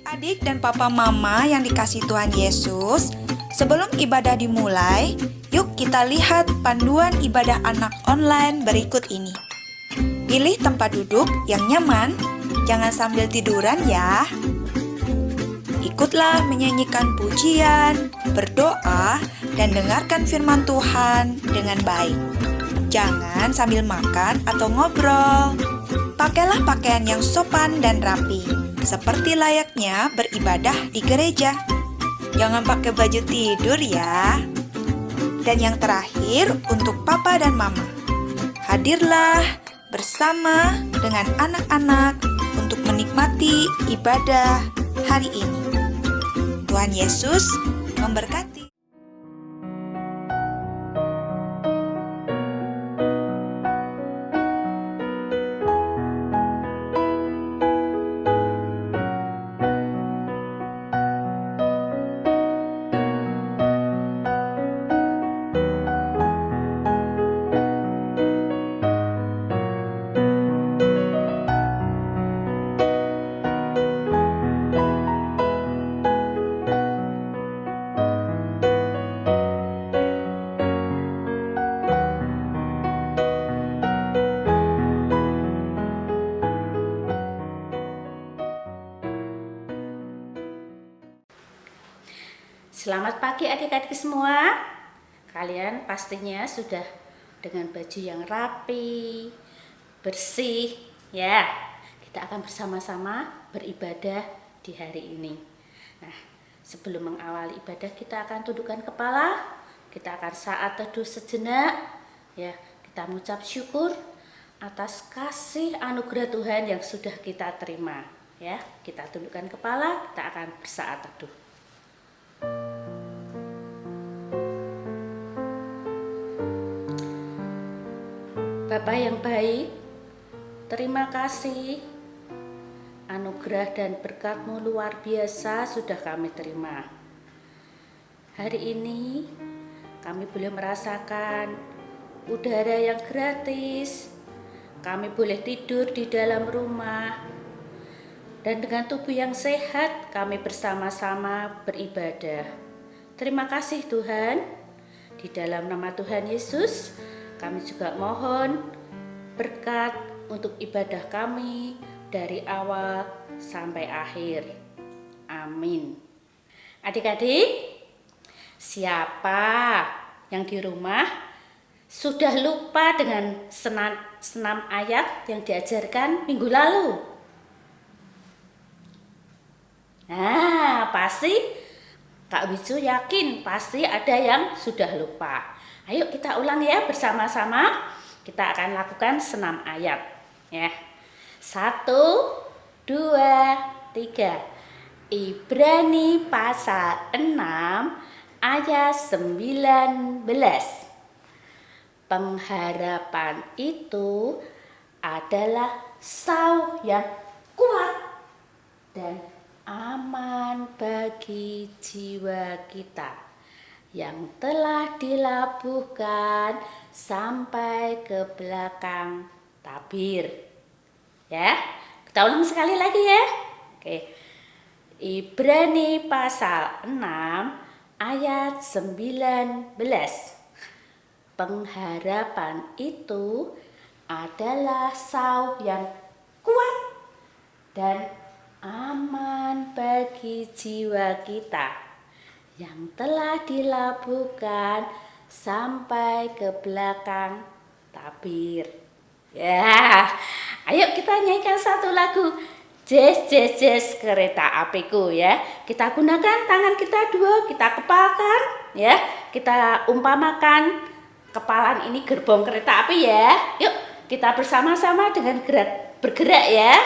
Adik-adik dan papa mama yang dikasih Tuhan Yesus, sebelum ibadah dimulai, yuk kita lihat panduan ibadah anak online berikut ini. Pilih tempat duduk yang nyaman, jangan sambil tiduran ya. Ikutlah menyanyikan pujian, berdoa, dan dengarkan firman Tuhan dengan baik. Jangan sambil makan atau ngobrol. Pakailah pakaian yang sopan dan rapi, seperti layaknya beribadah di gereja. Jangan pakai baju tidur ya. Dan yang terakhir untuk papa dan mama, hadirlah bersama dengan anak-anak untuk menikmati ibadah hari ini. Tuhan Yesus memberkati. Selamat pagi adik-adik semua. Kalian pastinya sudah dengan baju yang rapi, bersih ya. Kita akan bersama-sama beribadah di hari ini. Nah, sebelum mengawali ibadah kita akan tundukkan kepala. Kita akan saat teduh sejenak ya. Kita mengucap syukur atas kasih anugerah Tuhan yang sudah kita terima ya. Kita tundukkan kepala, kita akan bersaat teduh. Bapa yang baik, terima kasih anugerah dan berkat-Mu luar biasa sudah kami terima. Hari ini kami boleh merasakan udara yang gratis, kami boleh tidur di dalam rumah, dan dengan tubuh yang sehat kami bersama-sama beribadah. Terima kasih Tuhan, di dalam nama Tuhan Yesus kami juga mohon berkat untuk ibadah kami dari awal sampai akhir. Amin. Adik-adik, siapa yang di rumah sudah lupa dengan senam ayat yang diajarkan minggu lalu? Nah, pasti Kak Wicu yakin pasti ada yang sudah lupa. Ayo kita ulang ya bersama-sama. Kita akan lakukan senam ayat ya. 1, 2, 3. Ibrani pasal 6 ayat 19. Pengharapan itu adalah sauh yang kuat dan aman bagi jiwa kita yang telah dilabuhkan sampai ke belakang tabir. Ya, kita ulang sekali lagi ya. Oke. Ibrani pasal 6 ayat 19. Pengharapan itu adalah sauh yang kuat dan aman bagi jiwa kita yang telah dilabuhkan sampai ke belakang tabir. Ya, ayo kita nyanyikan satu lagu. Jes, jes, jes kereta apiku ya. Kita gunakan tangan kita dua, kita kepalkan ya. Kita umpamakan kepalan ini gerbong kereta api ya. Yuk, kita bersama-sama dengan bergerak ya.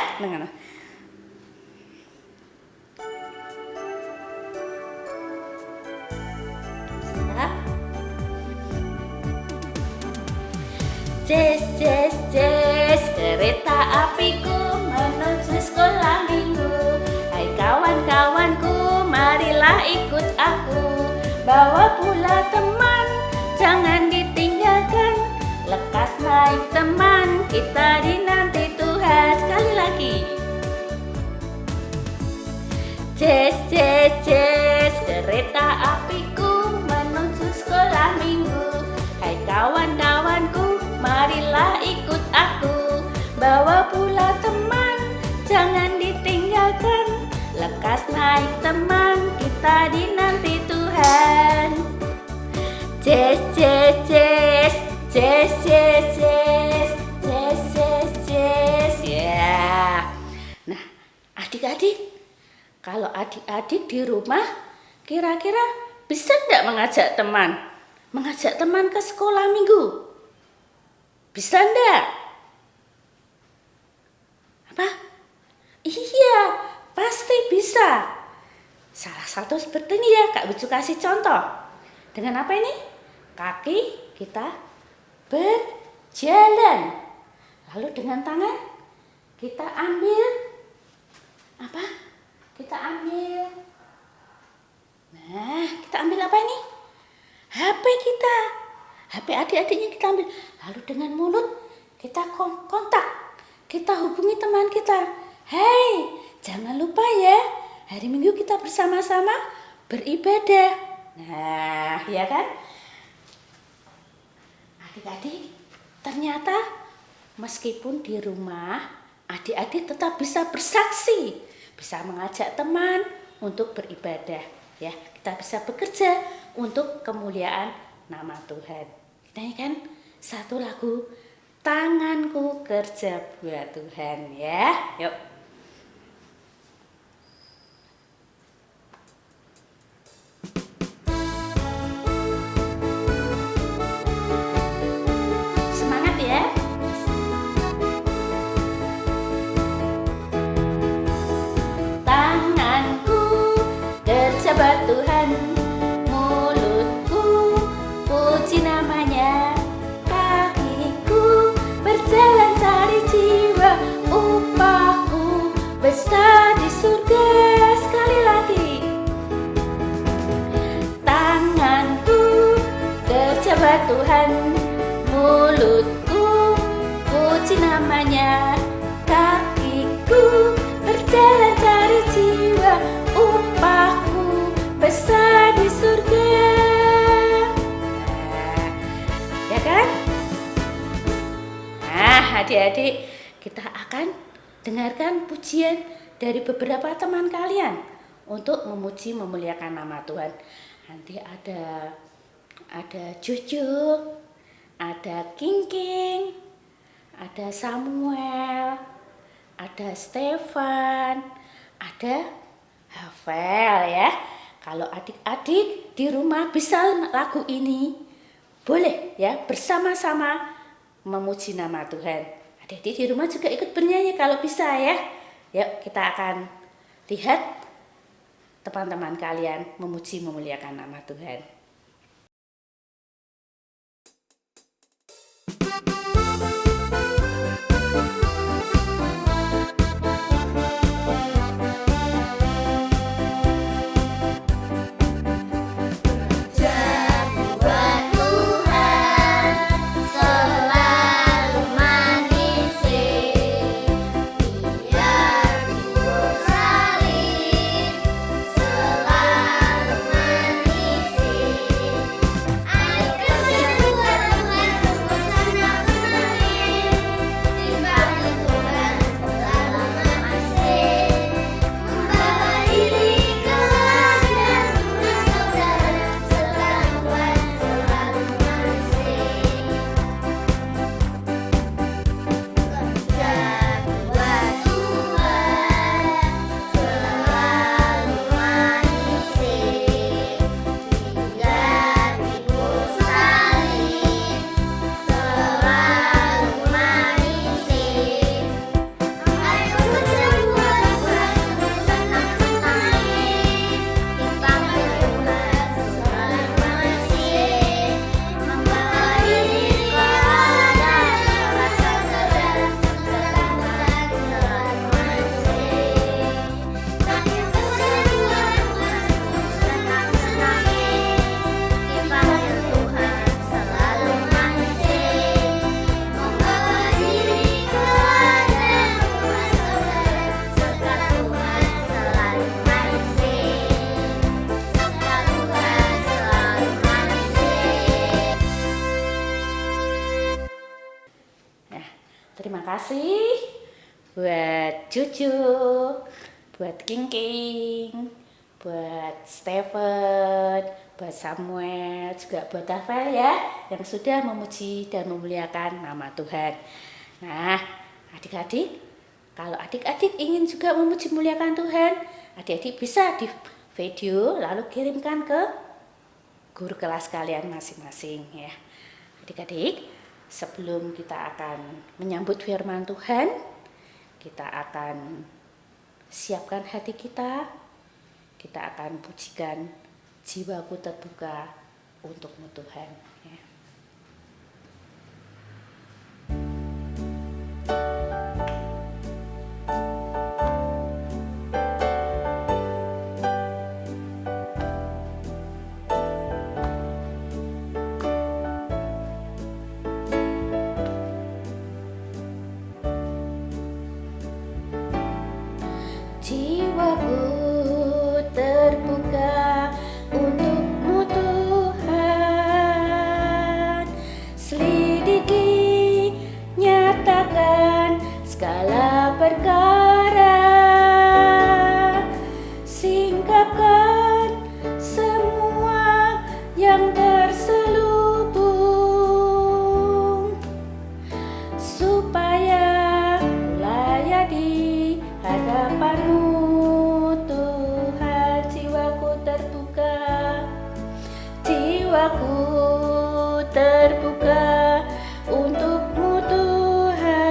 Jes, jes, jes, kereta apiku menuju sekolah minggu. Hai kawan-kawanku, marilah ikut aku. Bawa pula teman, jangan ditinggalkan. Lekas naik teman, kita dinanti Tuhan. Sekali lagi. Jes, jes, jes, kereta apiku menuju sekolah minggu. Hai kawan-kawanku, marilah ikut aku. Bawa pula teman, jangan ditinggalkan. Lekas naik teman, kita dinanti Tuhan. Jes, jes, jes, jes, jes, jes, jes, jes, jes. Ya. Nah, adik-adik, kalau adik-adik di rumah, kira-kira bisa nggak mengajak teman? Mengajak teman ke sekolah minggu? Bisa nggak? Apa? Iya, pasti bisa. Salah satu seperti ini ya, Kak Bucu kasih contoh. Dengan apa ini? Kaki kita berjalan. Lalu dengan tangan kita ambil apa? Kita ambil. Nah, kita ambil apa ini? HP kita. HP adik-adiknya kita ambil. Lalu dengan mulut kita kontak. Kita hubungi teman kita. Hei, jangan lupa ya, hari Minggu kita bersama-sama beribadah. Nah, ya kan? Adik-adik, ternyata meskipun di rumah, adik-adik tetap bisa bersaksi, bisa mengajak teman untuk beribadah. Ya, kita bisa bekerja untuk kemuliaan nama Tuhan. Kita nyanyikan satu lagu, tanganku kerja buat Tuhan ya. Yuk. Semangat ya. Tanganku kerja buat Tuhan, mulutku puji namanya, kakiku berjalan cari jiwa, upahku besar di surga. Sekali lagi, tanganku kerja buat Tuhan, mulutku puji namanya, kakiku berjalan cari jiwa, upahku besar di surga. Nah, ya kan? Nah, adik-adik, kita akan dengarkan pujian dari beberapa teman kalian untuk memuji memuliakan nama Tuhan. Nanti ada Jojo, ada King, ada Samuel, ada Stefan, ada Hafel ya. Kalau adik-adik di rumah bisa lagu ini, boleh ya bersama-sama memuji nama Tuhan. Adik-adik di rumah juga ikut bernyanyi kalau bisa ya. Yuk kita akan lihat teman-teman kalian memuji memuliakan nama Tuhan. Selalu manis. kasih buat Cucu, buat King, buat Stephen, buat Samuel, juga buat Rafael ya, yang sudah memuji dan memuliakan nama Tuhan. Nah, adik-adik, kalau adik-adik ingin juga memuji memuliakan Tuhan, adik-adik bisa di video lalu kirimkan ke guru kelas kalian masing-masing ya. Adik-adik, sebelum kita akan menyambut firman Tuhan, kita akan siapkan hati kita akan pujikan jiwaku terbuka untukmu Tuhan ya. Jiwaku terbuka untukmu Tuhan, selidiki, nyatakan segala perkara, singkapkan semua yang terselubung, supaya layak di hadapanmu Tuhan. Jiwaku terbuka untukmu Tuhan,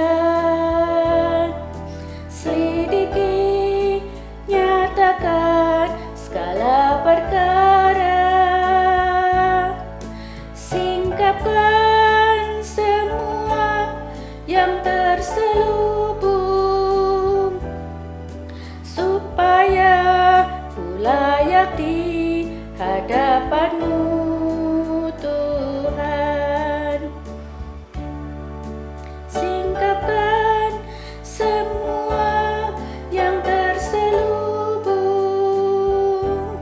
selidiki, nyatakan segala perkara, singkapkan semua yang terselubung, supaya ku layak di hadapanmu Tuhan. Singkapkan semua yang terselubung,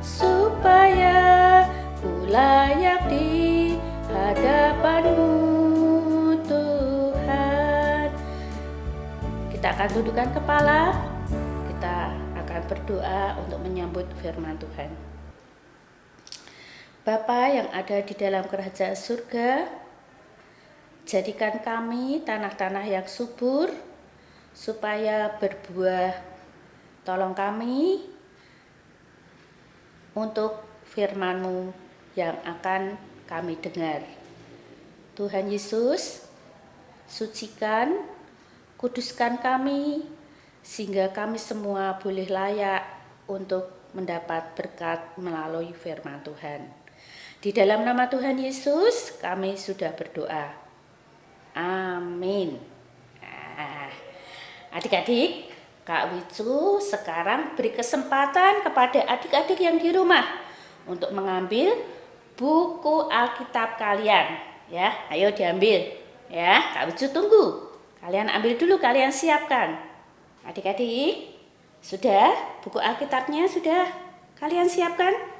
supaya ku layak di hadapanmu Tuhan. Kita akan tundukkan kepala, kita akan berdoa untuk menyambut firman Tuhan. Bapa yang ada di dalam kerajaan surga, jadikan kami tanah-tanah yang subur supaya berbuah. Tolong kami untuk firman-Mu yang akan kami dengar. Tuhan Yesus, sucikan, kuduskan kami, sehingga kami semua boleh layak untuk mendapat berkat melalui firman Tuhan. Di dalam nama Tuhan Yesus kami sudah berdoa. Amin. Nah, adik-adik, Kak Wicu sekarang beri kesempatan kepada adik-adik yang di rumah untuk mengambil buku Alkitab kalian. Ya, ayo diambil. Ya, Kak Wicu tunggu. Kalian ambil dulu, kalian siapkan. Adik-adik, sudah buku Alkitabnya sudah kalian siapkan?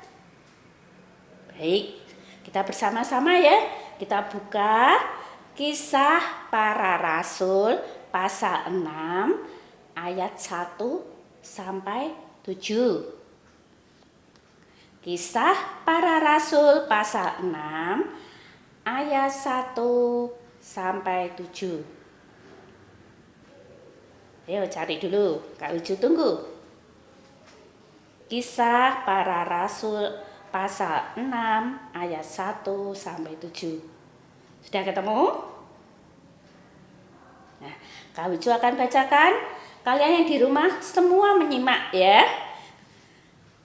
Baik, kita bersama-sama ya. Kita buka Kisah Para Rasul pasal 6 ayat 1 sampai 7. Kisah Para Rasul pasal 6 ayat 1 sampai 7. Ayo cari dulu, Kak Uju tunggu. Kisah Para Rasul pasal 6 ayat 1 sampai 7. Sudah ketemu? Nah, Kak Uju akan bacakan. Kalian yang di rumah semua menyimak ya.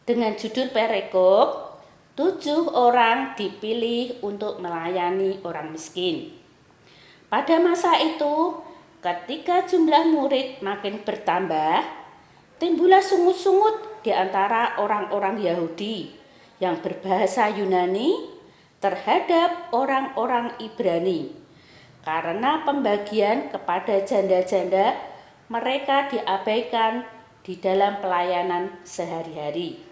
Dengan judul perikop, 7 orang dipilih untuk melayani orang miskin. Pada masa itu, ketika jumlah murid makin bertambah, timbullah sungut-sungut di antara orang-orang Yahudi yang berbahasa Yunani terhadap orang-orang Ibrani. Karena pembagian kepada janda-janda mereka diabaikan di dalam pelayanan sehari-hari.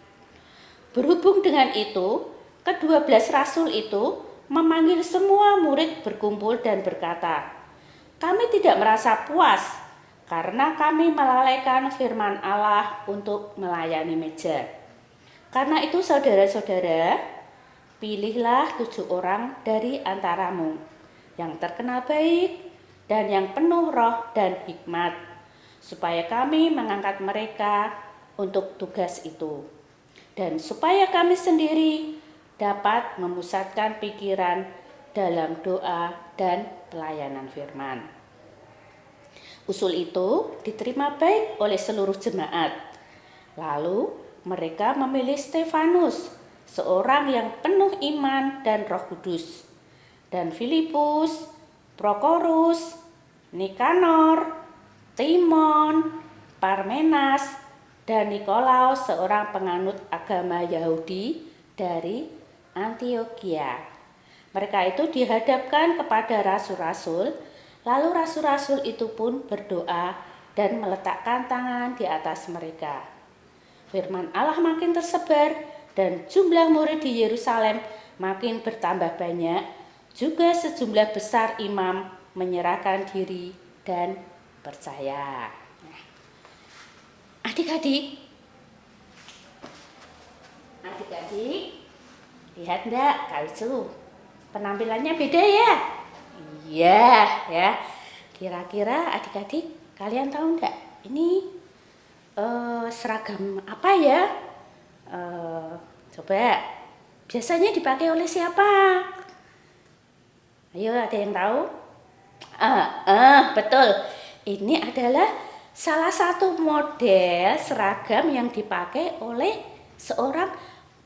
Berhubung dengan itu, ke-12 rasul itu memanggil semua murid berkumpul dan berkata, kami tidak merasa puas karena kami melalaikan firman Allah untuk melayani meja. Karena itu saudara-saudara, pilihlah 7 orang dari antaramu yang terkenal baik dan yang penuh roh dan hikmat, supaya kami mengangkat mereka untuk tugas itu, dan supaya kami sendiri dapat memusatkan pikiran dalam doa dan pelayanan firman. Usul itu diterima baik oleh seluruh jemaat. Lalu mereka memilih Stefanus, seorang yang penuh iman dan Roh Kudus, dan Filipus, Prokorus, Nikanor, Timon, Parmenas, dan Nikolaus, seorang penganut agama Yahudi dari Antioquia. Mereka itu dihadapkan kepada rasul-rasul, lalu rasul-rasul itu pun berdoa dan meletakkan tangan di atas mereka. Firman Allah makin tersebar dan jumlah murid di Yerusalem makin bertambah banyak, juga sejumlah besar imam menyerahkan diri dan percaya. Adik-adik, lihat enggak Kaisu? Penampilannya beda ya? Iya ya. Kira-kira adik-adik kalian tahu enggak? Ini seragam apa ya? Coba biasanya dipakai oleh siapa? Ayo, ada yang tahu? Betul. Ini adalah salah satu model seragam yang dipakai oleh seorang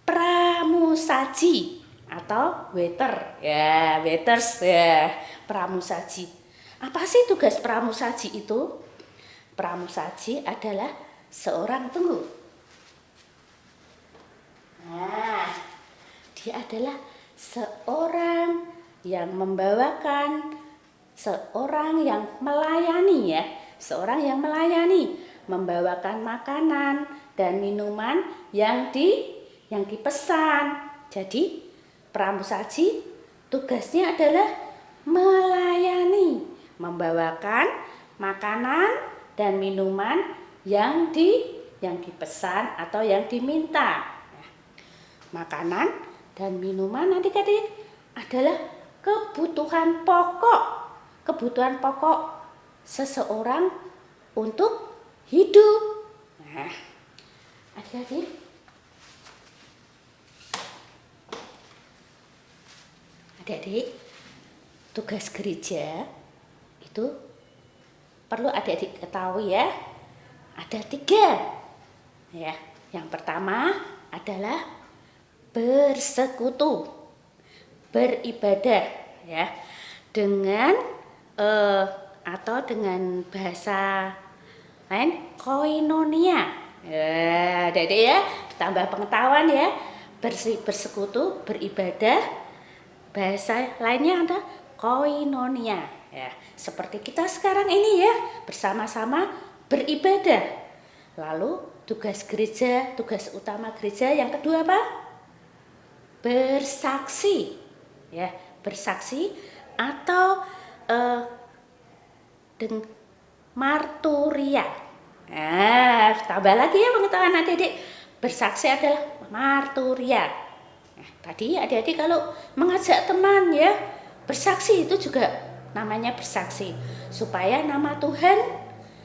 pramusaji atau waiter. Ya, waiters ya, pramusaji. Apa sih tugas pramusaji itu? Pramusaji adalah seorang, tunggu. Nah, dia adalah seorang yang membawakan, seorang yang melayani ya, seorang yang melayani, membawakan makanan dan minuman yang dipesan. Jadi pramusaji tugasnya adalah melayani, membawakan makanan dan minuman yang dipesan atau yang diminta. Makanan dan minuman adik-adik adalah kebutuhan pokok seseorang untuk hidup. Nah, adik-adik, tugas gereja itu perlu adik-adik ketahui ya. Ada 3 ya. Yang pertama adalah bersekutu, beribadah ya, dengan atau dengan bahasa lain koinonia. Ya, adik-adik ya, tambah pengetahuan ya. Bersekutu, beribadah, bahasa lainnya ada koinonia ya. Seperti kita sekarang ini ya, bersama-sama beribadah. Lalu tugas gereja, tugas utama gereja yang kedua apa? Bersaksi ya, bersaksi atau dengan marturia. Nah, tambah lagi ya pengetahuan adik-adik. Bersaksi adalah marturia. Nah, tadi adik-adik kalau mengajak teman ya, bersaksi itu juga namanya bersaksi, supaya nama Tuhan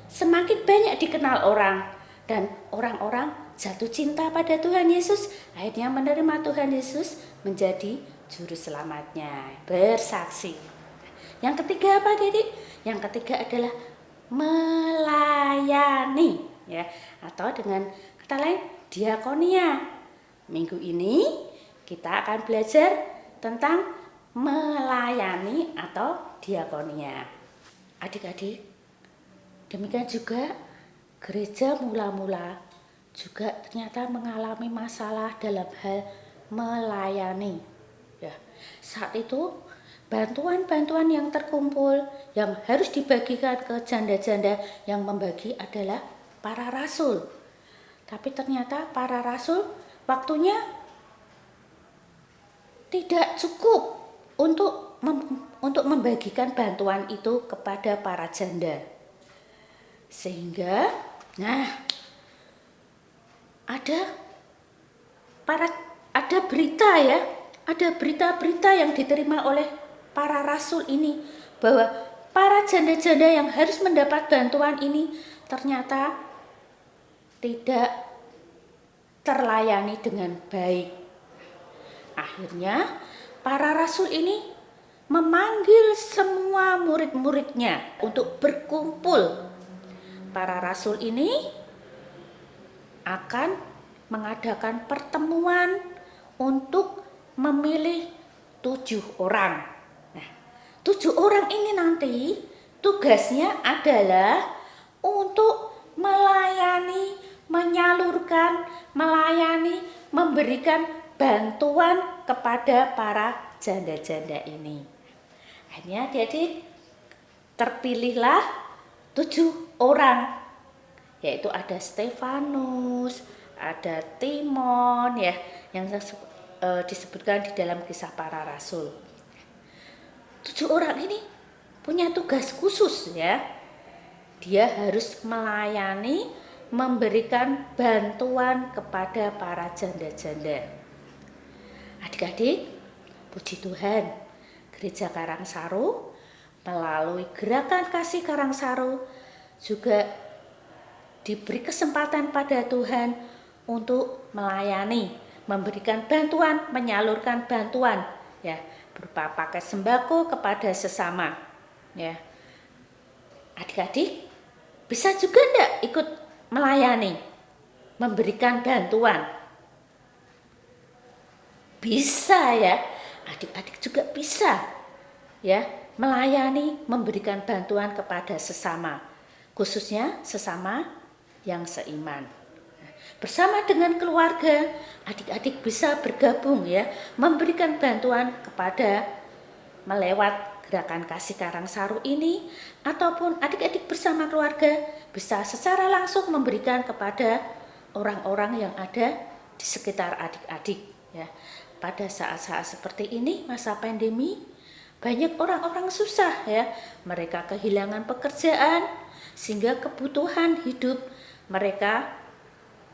semakin banyak dikenal orang dan orang-orang jatuh cinta pada Tuhan Yesus, akhirnya menerima Tuhan Yesus menjadi juru selamatnya. Bersaksi. Yang ketiga apa, Adik? Yang ketiga adalah melayani ya, atau dengan kata lain diakonia. Minggu ini kita akan belajar tentang melayani atau diakonia. Adik-adik, demikian juga gereja mula-mula juga ternyata mengalami masalah dalam hal melayani. Ya, saat itu bantuan-bantuan yang terkumpul yang harus dibagikan ke janda-janda, yang membagi adalah para rasul. Tapi ternyata para rasul waktunya tidak cukup untuk untuk membagikan bantuan itu kepada para janda. Sehingga ada berita ya, ada berita-berita yang diterima oleh para rasul ini bahwa para janda-janda yang harus mendapat bantuan ini ternyata tidak terlayani dengan baik. Akhirnya para rasul ini memanggil semua murid-muridnya untuk berkumpul. Para rasul ini akan mengadakan pertemuan untuk memilih 7 orang. Nah, 7 orang ini nanti tugasnya adalah untuk melayani, menyalurkan, memberikan bantuan kepada para janda-janda ini. Akhirnya adik-adik terpilihlah 7 orang, yaitu ada Stefanus, ada Timon ya, yang disebutkan di dalam Kisah Para Rasul. 7 orang ini punya tugas khusus ya. Dia harus melayani, memberikan bantuan kepada para janda-janda. Adik-adik, puji Tuhan, Gereja Karangsaru melalui Gerakan Kasih Karangsaru juga diberi kesempatan pada Tuhan untuk melayani, memberikan bantuan, menyalurkan bantuan ya, berupa paket sembako kepada sesama ya. Adik-adik bisa juga enggak ikut melayani, memberikan bantuan? Bisa ya, adik-adik juga bisa ya, melayani, memberikan bantuan kepada sesama, khususnya sesama yang seiman. Bersama dengan keluarga, adik-adik bisa bergabung ya, memberikan bantuan kepada melewat Gerakan Kasih Karangsaru ini, ataupun adik-adik bersama keluarga bisa secara langsung memberikan kepada orang-orang yang ada di sekitar adik-adik ya. Pada saat-saat seperti ini, masa pandemi, banyak orang-orang susah ya, mereka kehilangan pekerjaan sehingga kebutuhan hidup mereka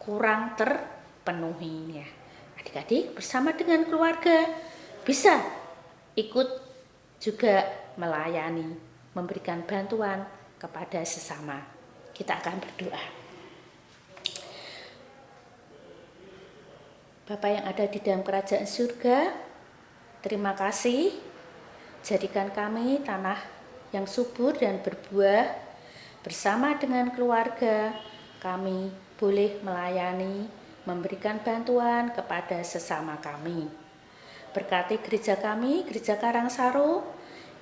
kurang terpenuhi ya. Adik-adik bersama dengan keluarga bisa ikut juga melayani, memberikan bantuan kepada sesama. Kita akan berdoa. Bapa yang ada di dalam kerajaan surga, terima kasih, jadikan kami tanah yang subur dan berbuah. Bersama dengan keluarga, kami boleh melayani, memberikan bantuan kepada sesama kami. Berkati gereja kami, Gereja Karangsaru,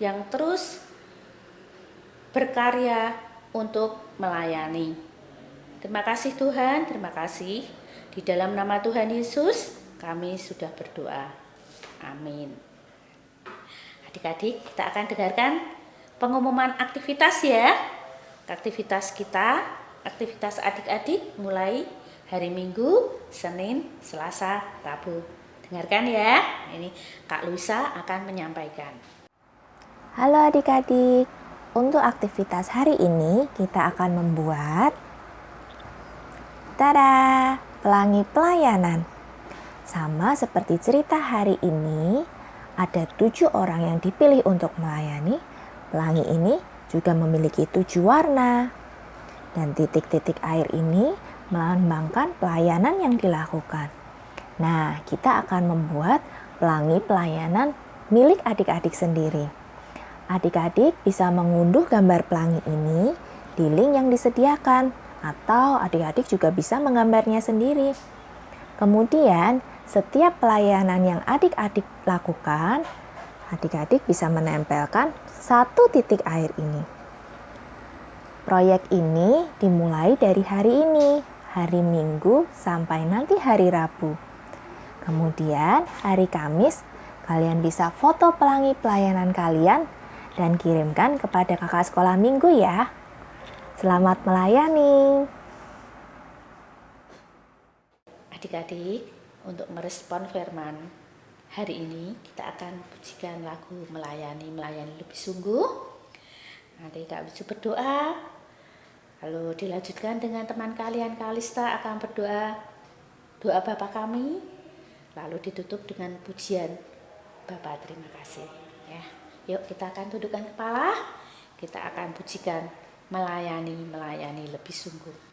yang terus berkarya untuk melayani. Terima kasih Tuhan, terima kasih. Di dalam nama Tuhan Yesus, kami sudah berdoa. Amin. Adik-adik, kita akan dengarkan pengumuman aktivitas ya. Aktivitas kita, aktivitas adik-adik mulai hari Minggu, Senin, Selasa, Rabu. Dengarkan ya, ini Kak Luisa akan menyampaikan. Halo adik-adik, untuk aktivitas hari ini kita akan membuat pelangi pelayanan. Sama seperti cerita hari ini, ada 7 orang yang dipilih untuk melayani. Pelangi ini juga memiliki 7 warna. Dan titik-titik air ini melambangkan pelayanan yang dilakukan. Nah, kita akan membuat pelangi pelayanan milik adik-adik sendiri. Adik-adik bisa mengunduh gambar pelangi ini di link yang disediakan, atau adik-adik juga bisa menggambarnya sendiri. Kemudian, setiap pelayanan yang adik-adik lakukan, adik-adik bisa menempelkan 1 titik air ini. Proyek ini dimulai dari hari ini, hari Minggu sampai nanti hari Rabu. Kemudian hari Kamis, kalian bisa foto pelangi pelayanan kalian dan kirimkan kepada kakak sekolah minggu ya. Selamat melayani. Adik-adik, untuk merespon firman Hari ini kita akan pujikan lagu melayani lebih sungguh. Nanti Kak Wiju berdoa, lalu dilanjutkan dengan teman kalian Kalista akan berdoa doa Bapa kami, lalu ditutup dengan pujian Bapa terima kasih. Ya, yuk kita akan tundukkan kepala, kita akan pujikan melayani lebih sungguh.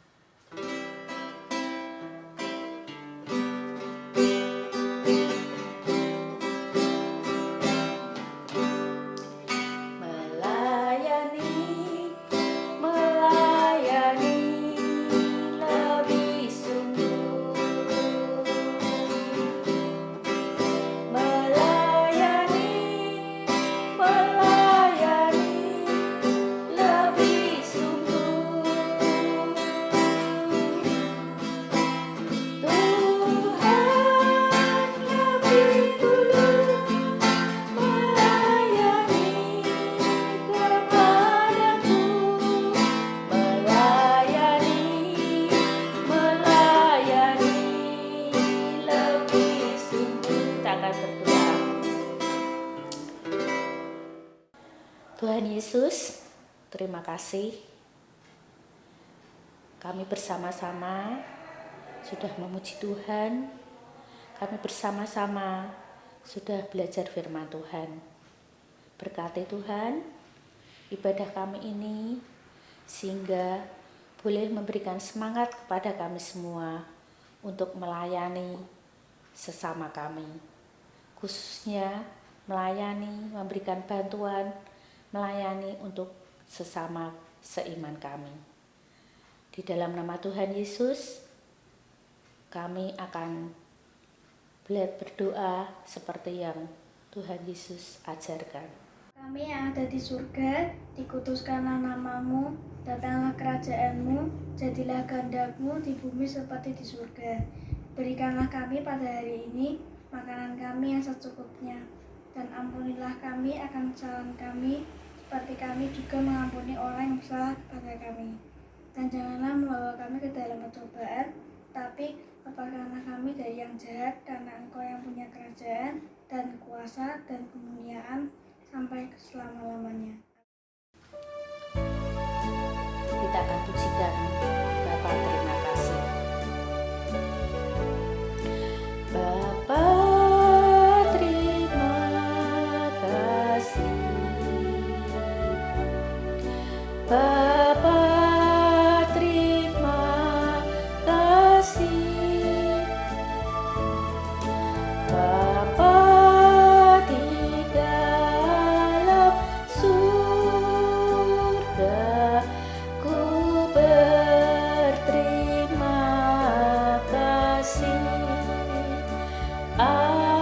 Tuhan Yesus, terima kasih kami bersama-sama sudah memuji Tuhan, kami bersama-sama sudah belajar firman Tuhan. Berkati Tuhan ibadah kami ini sehingga boleh memberikan semangat kepada kami semua untuk melayani sesama kami, khususnya melayani, memberikan bantuan, melayani untuk sesama seiman kami. Di dalam nama Tuhan Yesus, kami akan berdoa seperti yang Tuhan Yesus ajarkan. Kami yang ada di surga, dikuduskanlah namamu, datanglah kerajaanmu, jadilah kehendakmu di bumi seperti di surga. Berikanlah kami pada hari ini makanan kami yang secukupnya, dan ampunilah kami akan kesalahan kami, seperti kami juga mengampuni orang yang bersalah kepada kami. Dan janganlah membawa kami ke dalam pencobaan, tapi lepaskanlah kami dari yang jahat, karena Engkau yang punya kerajaan, dan kuasa, dan kemuliaan, sampai selama-lamanya. Kita akan pujikan Bapa terima kasih. Bapa terima kasih. Bapa terima kasih. Bapa di dalam surga, ku berterima kasih. Amin.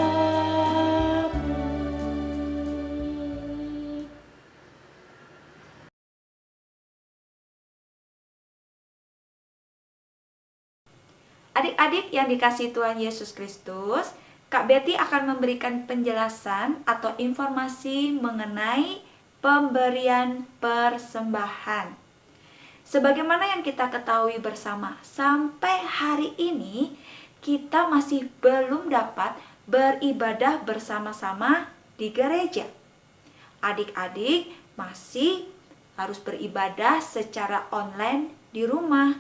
Adik-adik yang dikasihi Tuhan Yesus Kristus, Kak Betty akan memberikan penjelasan atau informasi mengenai pemberian persembahan. Sebagaimana yang kita ketahui bersama, sampai hari ini kita masih belum dapat beribadah bersama-sama di gereja. Adik-adik masih harus beribadah secara online di rumah.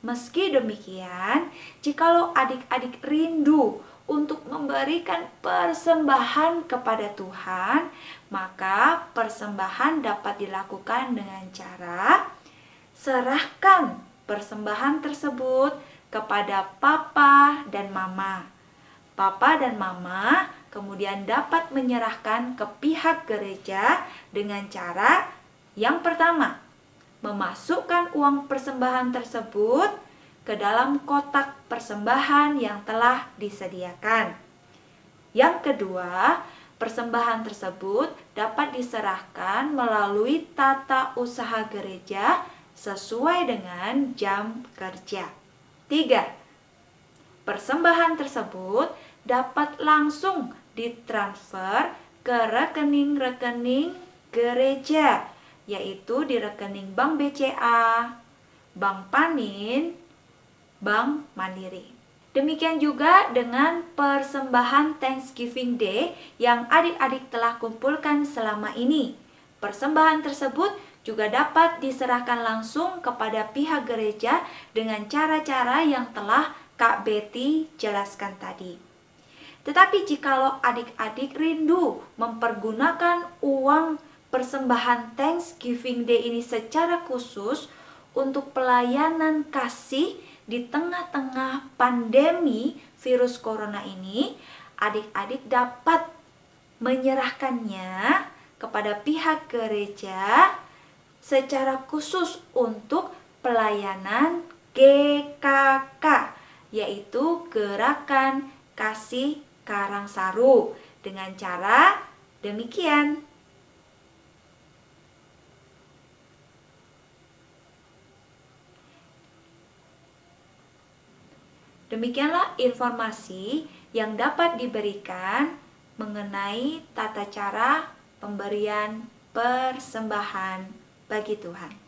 Meski demikian, jikalau adik-adik rindu untuk memberikan persembahan kepada Tuhan, maka persembahan dapat dilakukan dengan cara serahkan persembahan tersebut kepada papa dan mama. Papa dan mama kemudian dapat menyerahkan ke pihak gereja dengan cara yang pertama, memasukkan uang persembahan tersebut ke dalam kotak persembahan yang telah disediakan. Yang kedua, persembahan tersebut dapat diserahkan melalui tata usaha gereja sesuai dengan jam kerja. 3. Persembahan tersebut dapat langsung ditransfer ke rekening-rekening gereja, yaitu di rekening Bank BCA, Bank Panin, Bank Mandiri. Demikian juga dengan persembahan Thanksgiving Day yang adik-adik telah kumpulkan selama ini. Persembahan tersebut juga dapat diserahkan langsung kepada pihak gereja dengan cara-cara yang telah Kak Betty jelaskan tadi. Tetapi jikalau adik-adik rindu mempergunakan uang persembahan Thanksgiving Day ini secara khusus untuk pelayanan kasih di tengah-tengah pandemi virus corona ini, adik-adik dapat menyerahkannya kepada pihak gereja secara khusus untuk pelayanan GKK, yaitu Gerakan Kasih Karangsaru, dengan cara demikian. Demikianlah informasi yang dapat diberikan mengenai tata cara pemberian persembahan bagi Tuhan.